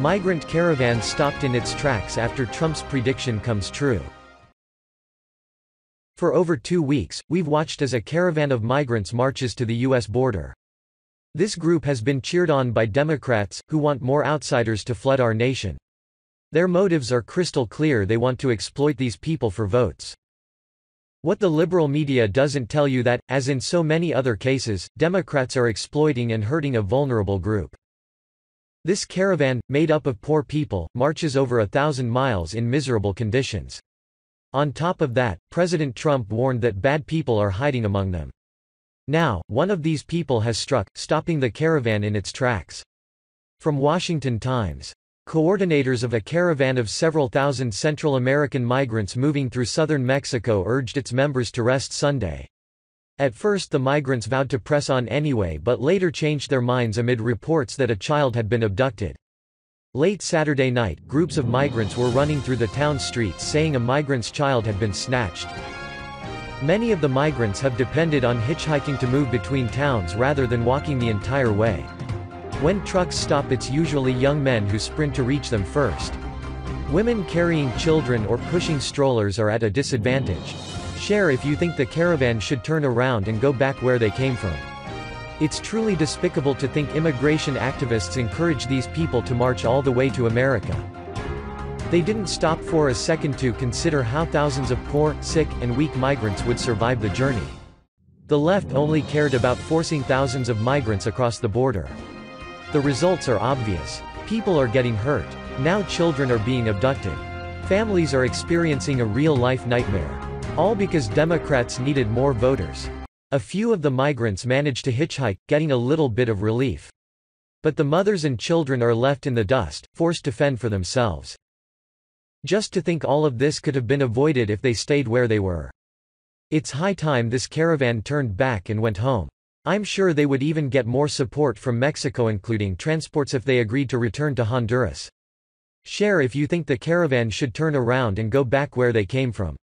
Migrant Caravan stopped in its tracks after Trump's prediction comes true. For over 2 weeks, we've watched as a caravan of migrants marches to the U.S. border. This group has been cheered on by Democrats, who want more outsiders to flood our nation. Their motives are crystal clear: they want to exploit these people for votes. What the liberal media doesn't tell you that, as in so many other cases, Democrats are exploiting and hurting a vulnerable group. This caravan, made up of poor people, marches over 1,000 miles in miserable conditions. On top of that, President Trump warned that bad people are hiding among them. Now, one of these people has struck, stopping the caravan in its tracks. From Washington Times. Coordinators of a caravan of several thousand Central American migrants moving through southern Mexico urged its members to rest Sunday. At first the migrants vowed to press on anyway, but later changed their minds amid reports that a child had been abducted. Late Saturday night, groups of migrants were running through the town streets saying a migrant's child had been snatched. Many of the migrants have depended on hitchhiking to move between towns rather than walking the entire way. When trucks stop, it's usually young men who sprint to reach them first. Women carrying children or pushing strollers are at a disadvantage. Share if you think the caravan should turn around and go back where they came from. It's truly despicable to think immigration activists encourage these people to march all the way to America. They didn't stop for a second to consider how thousands of poor, sick, and weak migrants would survive the journey. The left only cared about forcing thousands of migrants across the border. The results are obvious. People are getting hurt. Now children are being abducted. Families are experiencing a real-life nightmare. All because Democrats needed more voters. A few of the migrants managed to hitchhike, getting a little bit of relief. But the mothers and children are left in the dust, forced to fend for themselves. Just to think all of this could have been avoided if they stayed where they were. It's high time this caravan turned back and went home. I'm sure they would even get more support from Mexico, including transports, if they agreed to return to Honduras. Share if you think the caravan should turn around and go back where they came from.